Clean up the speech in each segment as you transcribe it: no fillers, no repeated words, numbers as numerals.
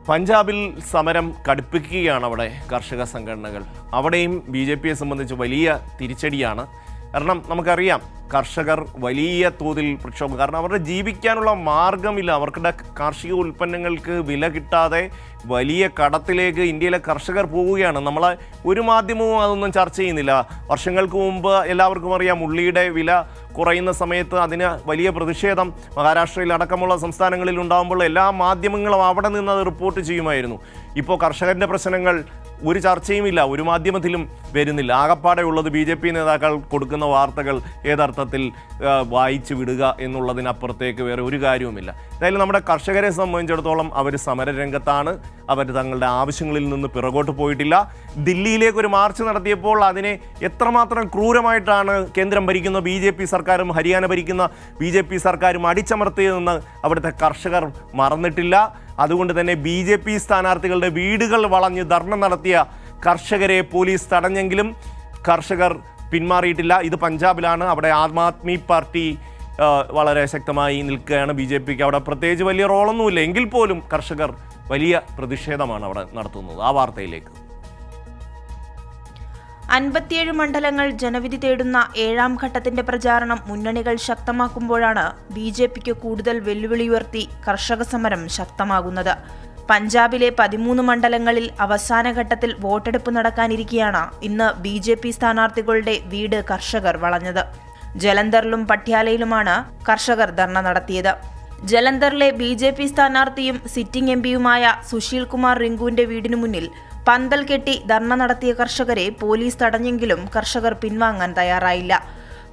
പഞ്ചാബിൽ സമരം കടുപ്പിക്കുകയാണ് അവിടെ കർഷക സംഘടനകൾ. അവിടെയും ബി.ജെ.പിയെ സംബന്ധിച്ച് വലിയ തിരിച്ചടിയാണ്. കാരണം നമുക്കറിയാം, കർഷകർ വലിയ തോതിൽ പ്രക്ഷോഭം, കാരണം അവരുടെ ജീവിക്കാനുള്ള മാർഗമില്ല. അവർക്കുടെ കാർഷിക ഉൽപ്പന്നങ്ങൾക്ക് വില കിട്ടാതെ വലിയ കടത്തിലേക്ക് ഇന്ത്യയിലെ കർഷകർ പോവുകയാണ്. നമ്മളെ ഒരു മാധ്യമവും അതൊന്നും ചർച്ച ചെയ്യുന്നില്ല. വർഷങ്ങൾക്ക് മുമ്പ് എല്ലാവർക്കും അറിയാം, ഉള്ളിയുടെ വില കുറയുന്ന സമയത്ത് അതിന് വലിയ പ്രതിഷേധം മഹാരാഷ്ട്രയിൽ അടക്കമുള്ള സംസ്ഥാനങ്ങളിൽ ഉണ്ടാകുമ്പോൾ എല്ലാ മാധ്യമങ്ങളും അവിടെ നിന്ന് അത് റിപ്പോർട്ട് ചെയ്യുമായിരുന്നു. ഇപ്പോൾ കർഷകരുടെ പ്രശ്നങ്ങൾ ഒരു ചർച്ചയുമില്ല, ഒരു മാധ്യമത്തിലും വരുന്നില്ല. ആകപ്പാടെ ഉള്ളത് ബി.ജെ.പി നേതാക്കൾ കൊടുക്കുന്ന വാർത്തകൾ ഏതർത്ഥത്തിൽ വായിച്ചു വിടുക എന്നുള്ളതിനപ്പുറത്തേക്ക് വേറെ ഒരു കാര്യവുമില്ല. എന്തായാലും നമ്മുടെ കർഷകരെ സംബന്ധിച്ചിടത്തോളം അവർ സമരരംഗത്താണ്. അവർ തങ്ങളുടെ ആവശ്യങ്ങളിൽ നിന്ന് പിറകോട്ട് പോയിട്ടില്ല. ദില്ലിയിലേക്ക് ഒരു മാർച്ച് നടത്തിയപ്പോൾ അതിനെ എത്രമാത്രം ക്രൂരമായിട്ടാണ് കേന്ദ്രം ഭരിക്കുന്ന ബി.ജെ.പി സർക്കാരും ഹരിയാന ഭരിക്കുന്ന ബി.ജെ.പി സർക്കാരും അടിച്ചമർത്തിയതെന്ന് അവിടുത്തെ കർഷകർ മറന്നിട്ടില്ല. അതുകൊണ്ട് തന്നെ ബി.ജെ.പി സ്ഥാനാർത്ഥികളുടെ വീടുകൾ വളഞ്ഞ് ധർണ്ണ നടത്തിയ കർഷകരെ പോലീസ് തടഞ്ഞെങ്കിലും കർഷകർ പിന്മാറിയിട്ടില്ല. ഇത് പഞ്ചാബിലാണ്. അവിടെ ആം ആദ്മി പാർട്ടി വളരെ ശക്തമായി നിൽക്കുകയാണ്. ബി.ജെ.പിക്ക് അവിടെ പ്രത്യേകിച്ച് വലിയ റോളൊന്നുമില്ല. എങ്കിൽ പോലും കർഷകർ വലിയ പ്രതിഷേധമാണ് അവിടെ നടത്തുന്നത്. ആ വാർത്തയിലേക്ക്. 57 മണ്ഡലങ്ങൾ ജനവിധി തേടുന്ന 7ാം ഘട്ടത്തിന്റെ പ്രചാരണം മുന്നണികൾ ശക്തമാക്കുമ്പോഴാണ് ബി.ജെ.പിക്ക് കൂടുതൽ വെല്ലുവിളി ഉയർത്തി കർഷക സമരം ശക്തമാകുന്നത്. പഞ്ചാബിലെ 13 മണ്ഡലങ്ങളിൽ അവസാന ഘട്ടത്തിൽ വോട്ടെടുപ്പ് നടക്കാനിരിക്കെയാണ് ഇന്ന് ബി.ജെ.പി സ്ഥാനാർത്ഥികളുടെ വീട് കർഷകർ വളഞ്ഞത്. ജലന്ധറിലും പട്യാലയിലുമാണ് കർഷകർ ധർണ്ണ നടത്തിയത്. ജലന്ധറിലെ ബി.ജെ.പി സ്ഥാനാർത്ഥിയും സിറ്റിംഗ് എംപിയുമായ സുശീൽ കുമാർ റിങ്കുവിന്റെ വീടിനു മുന്നിൽ പന്തൽ കെട്ടി ധർണ്ണ നടത്തിയ കർഷകരെ പോലീസ് തടഞ്ഞെങ്കിലും കർഷകർ പിൻവാങ്ങാൻ തയ്യാറായില്ല.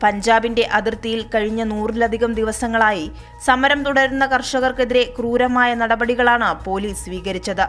പഞ്ചാബിന്റെ അതിർത്തിയിൽ കഴിഞ്ഞ 100-ലധികം ദിവസങ്ങളായി സമരം തുടരുന്ന കർഷകർക്കെതിരെ ക്രൂരമായ നടപടികളാണ് പോലീസ് സ്വീകരിച്ചത്.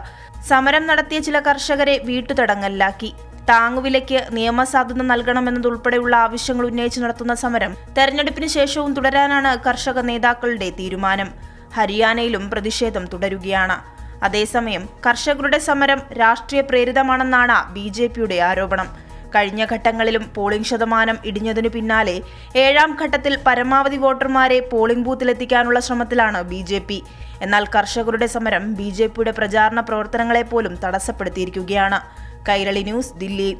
സമരം നടത്തിയ ചില കർഷകരെ വീട്ടുതടങ്കലിലാക്കി. താങ്ങുവിലയ്ക്ക് നിയമസാധുത നൽകണമെന്നതുൾപ്പെടെയുള്ള ആവശ്യങ്ങൾ ഉന്നയിച്ച് നടത്തുന്ന സമരം തെരഞ്ഞെടുപ്പിന് ശേഷവും തുടരാനാണ് കർഷക നേതാക്കളുടെ തീരുമാനം. ഹരിയാനയിലും പ്രതിഷേധം തുടരുകയാണ്. അതേസമയം കർഷകരുടെ സമരം രാഷ്ട്രീയ പ്രേരിതമാണെന്നാണ് ബി.ജെ.പിയുടെ ആരോപണം. കഴിഞ്ഞ ഘട്ടങ്ങളിലും പോളിംഗ് ശതമാനം ഇടിഞ്ഞതിനു പിന്നാലെ 7ാം ഘട്ടത്തിൽ പരമാവധി വോട്ടർമാരെ പോളിംഗ് ബൂത്തിലെത്തിക്കാനുള്ള ശ്രമത്തിലാണ് ബി.ജെ.പി. എന്നാൽ കർഷകരുടെ സമരം ബി.ജെ.പിയുടെ പ്രചാരണ പ്രവർത്തനങ്ങളെപ്പോലും തടസ്സപ്പെടുത്തിയിരിക്കുകയാണ്. കൈരളി ന്യൂസ്, ദില്ലി.